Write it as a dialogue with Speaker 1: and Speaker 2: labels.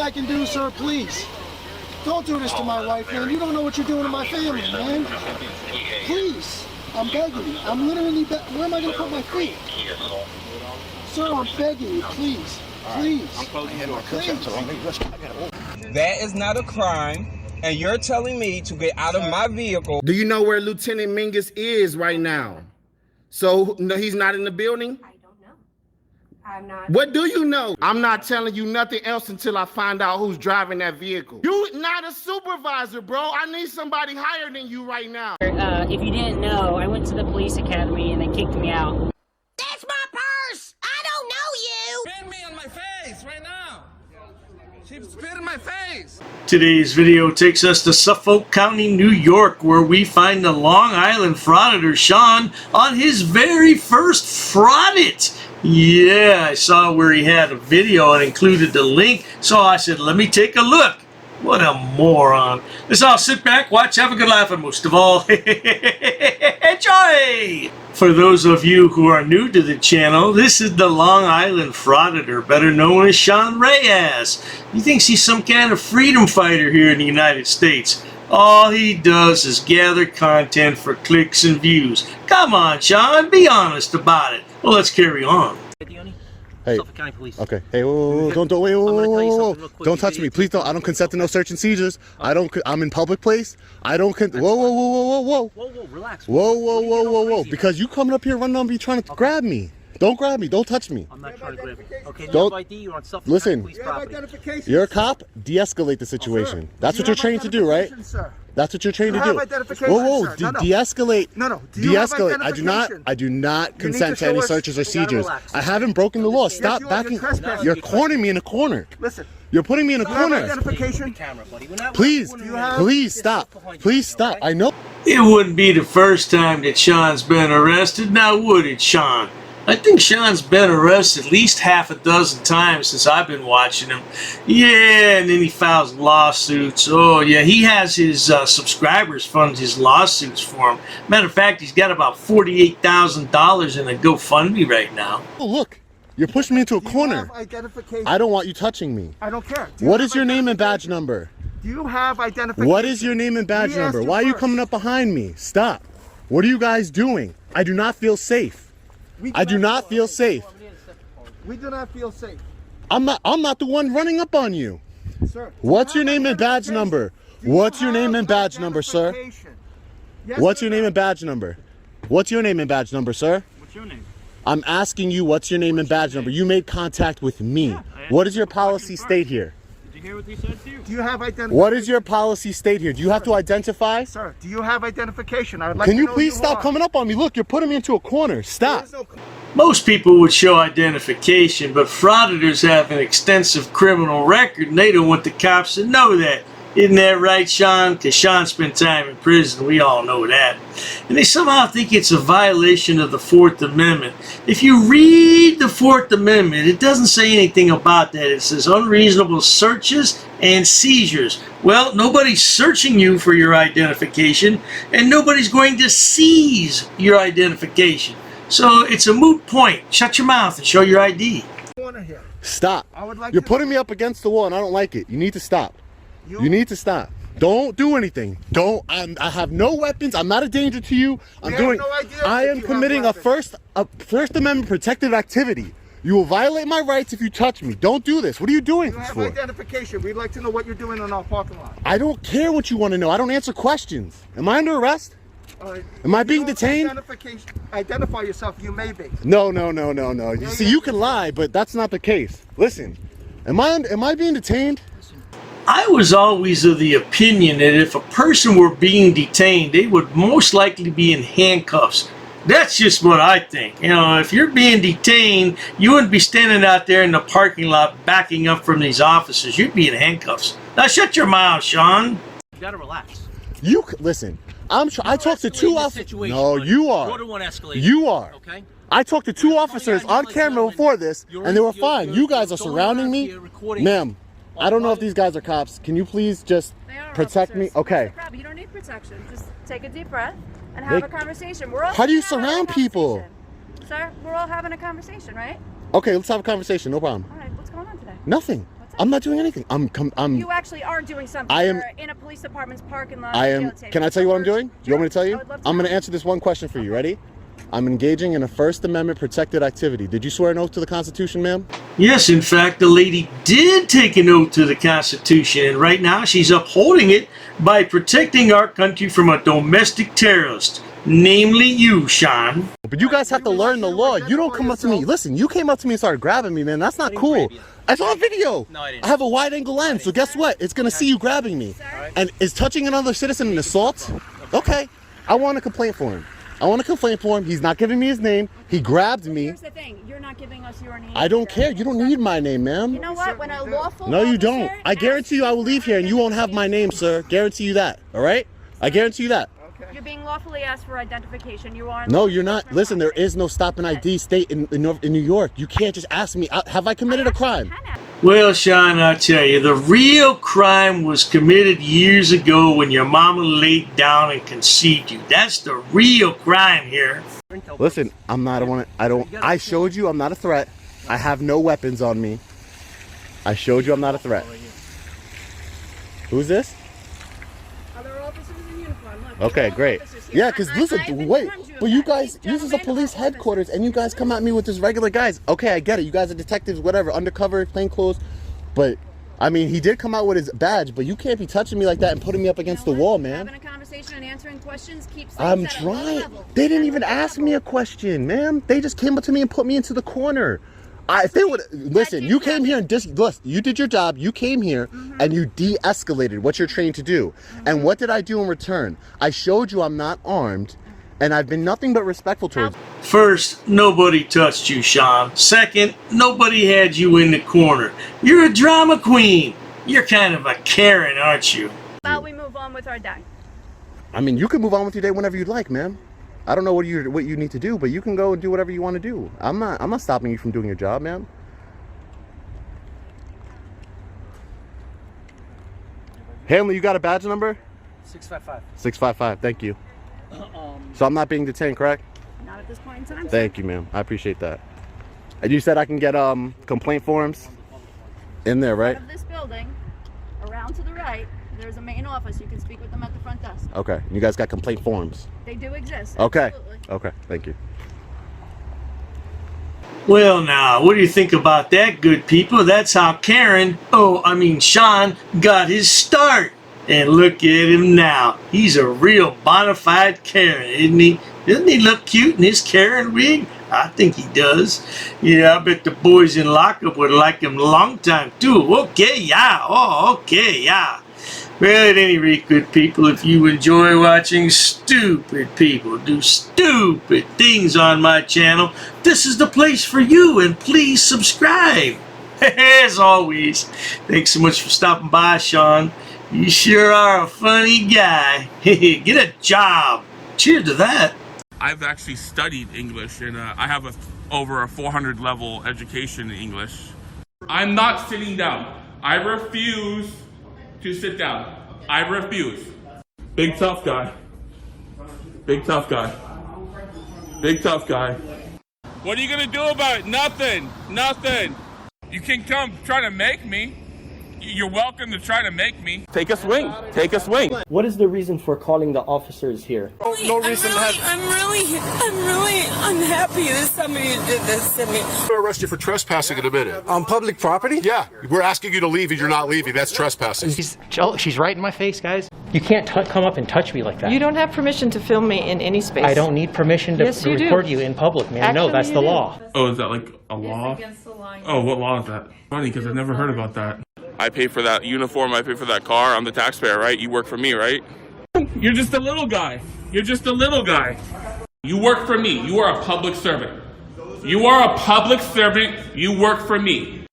Speaker 1: I can do, sir, please. Don't do this to my wife, man. You don't know what you're doing to my family, man. Please. I'm begging you. I'm literally where am I going to put my feet? Sir, I'm begging you, please. Please. Please.
Speaker 2: That is not a crime, and you're telling me to get out of my vehicle.
Speaker 3: Do you know where Lieutenant Mingus is right now? So, no, he's not in the building?
Speaker 4: I don't know. I'm not.
Speaker 3: What do you know? I'm not telling you nothing else until I find out who's driving that vehicle. You not a supervisor, bro. I need somebody higher than you right now.
Speaker 5: If you didn't know, I went to the police academy and they kicked me out.
Speaker 4: That's my purse! I don't know you!
Speaker 2: Spit me on my face right now. She spit in my face.
Speaker 6: Today's video takes us to Suffolk County, New York, where we find the Long Island Frauditor Sean on his very first Fraudit. Yeah, I saw where he had a video and included the link, so I said, let me take a look. What a moron. Let's all sit back, watch, have a good laugh, and most of all, enjoy! For those of you who are new to the channel, this is the Long Island Frauditor, better known as Sean Reyes. He thinks he's some kind of freedom fighter here in the United States. All he does is gather content for clicks and views. Come on, Sean, be honest about it. Well, let's carry on.
Speaker 7: Hey,
Speaker 8: Suffolk County Police.
Speaker 7: okay. Hey, whoa, don't touch me. Please don't. I don't consent to no search and seizures. I'm in public place. I don't whoa.
Speaker 8: Whoa, relax.
Speaker 7: Whoa. Because you coming up here running on me trying to grab me. Don't grab me. Don't touch me.
Speaker 8: I'm not trying to grab you. Okay,
Speaker 7: Don't.
Speaker 8: you have ID, you're on Suffolk
Speaker 7: Listen.
Speaker 8: County Police property.
Speaker 7: You're a cop. De-escalate the situation. That's what you're trained to do, right? That's what you're trained to do. Whoa, de-escalate.
Speaker 1: No.
Speaker 7: De-escalate. I do not consent to any searches or seizures. I haven't broken the law. Stop backing. You're cornering me in a corner.
Speaker 1: Listen.
Speaker 7: You're putting me in a corner.
Speaker 1: Identification.
Speaker 7: Please stop. Please stop. I know.
Speaker 6: It wouldn't be the first time that Sean's been arrested, now would it, Sean? I think Sean's been arrested at least half a dozen times since I've been watching him. Yeah, and then he files lawsuits. Oh, yeah, he has his subscribers fund his lawsuits for him. Matter of fact, he's got about $48,000 in a GoFundMe right now.
Speaker 7: Oh, look. You're pushing me into a corner. I don't want you touching me.
Speaker 1: I don't care.
Speaker 7: What is your name and badge number?
Speaker 1: Do you have identification?
Speaker 7: What is your name and badge number? Why are you coming up behind me? Stop. What are you guys doing? I do not feel safe. I do not feel safe.
Speaker 1: We do not feel safe.
Speaker 7: I'm not the one running up on you.
Speaker 1: Sir.
Speaker 7: What's your name and badge number? What's your name and badge number, sir? What's your name and badge number? What's your name and badge number, sir?
Speaker 8: What's your name?
Speaker 7: I'm asking you what's your name and badge number. You made contact with me. What does your policy state here?
Speaker 8: Did you hear what they said to you?
Speaker 1: Do you have identification?
Speaker 7: What is your policy state here? Do you have to identify?
Speaker 1: Sir, do you have identification? I would like
Speaker 7: Can
Speaker 1: to
Speaker 7: you
Speaker 1: know
Speaker 7: please
Speaker 1: who
Speaker 7: stop
Speaker 1: are.
Speaker 7: coming up on me? Look, you're putting me into a corner. Stop.
Speaker 6: Most people would show identification, but frauditors have an extensive criminal record, and they don't want the cops to know that. Isn't that right, Sean? Because Sean spent time in prison. We all know that. And they somehow think it's a violation of the Fourth Amendment. If you read the Fourth Amendment, it doesn't say anything about that. It says unreasonable searches and seizures. Well, nobody's searching you for your identification, and nobody's going to seize your identification. So it's a moot point. Shut your mouth and show your ID.
Speaker 7: Stop. You're putting me up against the wall, and I don't like it. You need to stop. You need to stop. Don't do anything. I have no weapons. I'm not a danger to you. I am committing a First Amendment protected activity. You will violate my rights if you touch me. Don't do this. What are you doing this for?
Speaker 1: You have identification. We'd like to know what you're doing in our parking lot.
Speaker 7: I don't care what you want to know. I don't answer questions. Am I under arrest? Am I being detained?
Speaker 1: Identify yourself. You may be.
Speaker 7: No. You see, you can lie, but that's not the case. Listen, am I being detained?
Speaker 6: I was always of the opinion that if a person were being detained, they would most likely be in handcuffs. That's just what I think. You know, if you're being detained, you wouldn't be standing out there in the parking lot backing up from these officers. You'd be in handcuffs. Now shut your mouth, Sean.
Speaker 8: You gotta relax.
Speaker 7: Listen. I talked to two officers. No, you are.
Speaker 8: You're the one escalating.
Speaker 7: You are.
Speaker 8: Okay.
Speaker 7: I talked to two officers on camera before this, and they were fine. You guys are surrounding me, ma'am. I don't know if these guys are cops. Can you please just protect me? Okay.
Speaker 4: You don't need protection. Just take a deep breath and have a conversation. We're all
Speaker 7: How do you surround people?
Speaker 4: Sir, we're all having a conversation, right?
Speaker 7: Okay, let's have a conversation. No problem.
Speaker 4: All right, what's going on today?
Speaker 7: Nothing.
Speaker 4: What's
Speaker 7: I'm not doing anything.
Speaker 4: You actually are doing something.
Speaker 7: I am
Speaker 4: You're in a police department's parking lot.
Speaker 7: I am. Can I tell you what I'm doing? You want me to tell you? I'm going to
Speaker 4: know.
Speaker 7: answer this one question for you. Ready? I'm engaging in a First Amendment protected activity. Did you swear an oath to the Constitution, ma'am?
Speaker 6: Yes, in fact, the lady did take an oath to the Constitution, and right now she's upholding it by protecting our country from a domestic terrorist, namely you, Sean.
Speaker 7: But you guys have to learn the law. You don't come up to me. Listen, you came up to me and started grabbing me, man. That's not cool. It's on video.
Speaker 8: No, I didn't.
Speaker 7: I have a wide angle lens, so guess what? It's going to see you grabbing me. And is touching another citizen an assault? Okay. I want a complaint for him. He's not giving me his name. He grabbed me.
Speaker 4: Here's the thing. You're not giving us your name.
Speaker 7: I don't care. You don't need my name, ma'am.
Speaker 4: You know what? When a lawful
Speaker 7: No, you don't.
Speaker 4: officer
Speaker 7: I guarantee you I will leave here and you won't have my name, sir. Guarantee you that. All right? I guarantee you that.
Speaker 4: You're being lawfully asked for identification. You are.
Speaker 7: No, you're not. Listen, there is no stop and ID state in New York. You can't just ask me, have I committed a crime?
Speaker 6: Well, Sean, I'll tell you, the real crime was committed years ago when your mama laid down and conceived you. That's the real crime here.
Speaker 7: Listen, I'm not I showed you I'm not a threat. I have no weapons on me. I showed you I'm not a threat. Who's this?
Speaker 4: Other officers in uniform. Look,
Speaker 7: Okay,
Speaker 4: all
Speaker 7: great.
Speaker 4: officers here.
Speaker 7: Yeah, because
Speaker 4: I've
Speaker 7: listen,
Speaker 4: been
Speaker 7: wait,
Speaker 4: warned you
Speaker 7: but you
Speaker 4: of that.
Speaker 7: guys,
Speaker 4: These
Speaker 7: this is a
Speaker 4: gentlemen
Speaker 7: police
Speaker 4: are
Speaker 7: headquarters, and you guys come at me with this regular guys. Okay, I get it. You guys are detectives, whatever, undercover, plainclothes. But, I mean, he did come out with his badge, but you can't be touching me like that and putting me up against the wall, man.
Speaker 4: Having a conversation and answering questions keeps things
Speaker 7: I'm
Speaker 4: at a low
Speaker 7: trying.
Speaker 4: level.
Speaker 7: They didn't
Speaker 4: At a
Speaker 7: even
Speaker 4: low
Speaker 7: ask
Speaker 4: level.
Speaker 7: me a question, ma'am. They just came up to me and put me into the corner. If they would listen, you came here and listen, you did your job. You came here and you de-escalated what you're trained to do. And what did I do in return? I showed you I'm not armed, and I've been nothing but respectful towards you.
Speaker 6: First, nobody touched you, Sean. Second, nobody had you in the corner. You're a drama queen. You're kind of a Karen, aren't you?
Speaker 4: Well, we move on with our day.
Speaker 7: I mean, you can move on with your day whenever you'd like, ma'am. I don't know what you need to do, but you can go and do whatever you want to do. I'm not stopping you from doing your job, ma'am. Hanley, you got a badge number?
Speaker 8: 655.
Speaker 7: 655. Thank you. So I'm not being detained, correct?
Speaker 4: Not at this point in time.
Speaker 7: Thank you, ma'am. I appreciate that. And you said I can get complaint forms in there, right?
Speaker 4: Out of this building, around to the right, there's a main office. You can speak with them at the front desk.
Speaker 7: Okay. You guys got complaint forms.
Speaker 4: They do exist.
Speaker 7: Okay.
Speaker 4: Absolutely.
Speaker 7: Okay. Thank you.
Speaker 6: Well, now, what do you think about that, good people? That's how Sean got his start. And look at him now. He's a real bona fide Karen, isn't he? Doesn't he look cute in his Karen wig? I think he does. Yeah, I bet the boys in lockup would like him a long time, too. Okay, yeah. Oh, okay, yeah. Well, at any rate, good people, if you enjoy watching stupid people do stupid things on my channel, this is the place for you, and please subscribe. As always, thanks so much for stopping by, Sean. You sure are a funny guy. Get a job. Cheers to that.
Speaker 9: I've actually studied English, and I have over a 400 level education in English. I'm not sitting down. I refuse to sit down. I refuse. Big tough guy. Big tough guy. Big tough guy. What are you gonna do about it? Nothing. Nothing. You can come try to make me. You're welcome to try to make me. Take a swing. Take a swing.
Speaker 10: What is the reason for calling the officers here?
Speaker 11: No reason to have. I'm really unhappy that somebody did this to me.
Speaker 7: I'm gonna arrest you for trespassing in a minute.
Speaker 11: On public property?
Speaker 7: Yeah, we're asking you to leave and you're not leaving. That's trespassing.
Speaker 10: She's right in my face, guys. You can't come up and touch me like that.
Speaker 11: You don't have permission to film me in any space.
Speaker 10: I don't need permission to
Speaker 11: Yes, you
Speaker 10: record
Speaker 11: do.
Speaker 10: you in public, man.
Speaker 11: Actually,
Speaker 10: No, that's
Speaker 11: you
Speaker 10: the
Speaker 11: do.
Speaker 10: law.
Speaker 9: Oh, is that like a law?
Speaker 4: It's against the law.
Speaker 9: Oh, what law is that? Funny, because I've never heard about that. I pay for that uniform, I pay for that car, I'm the taxpayer, right? You work for me, right? You're just a little guy. You're just a little guy. You work for me. You are a public servant. You are a public servant. You work for me.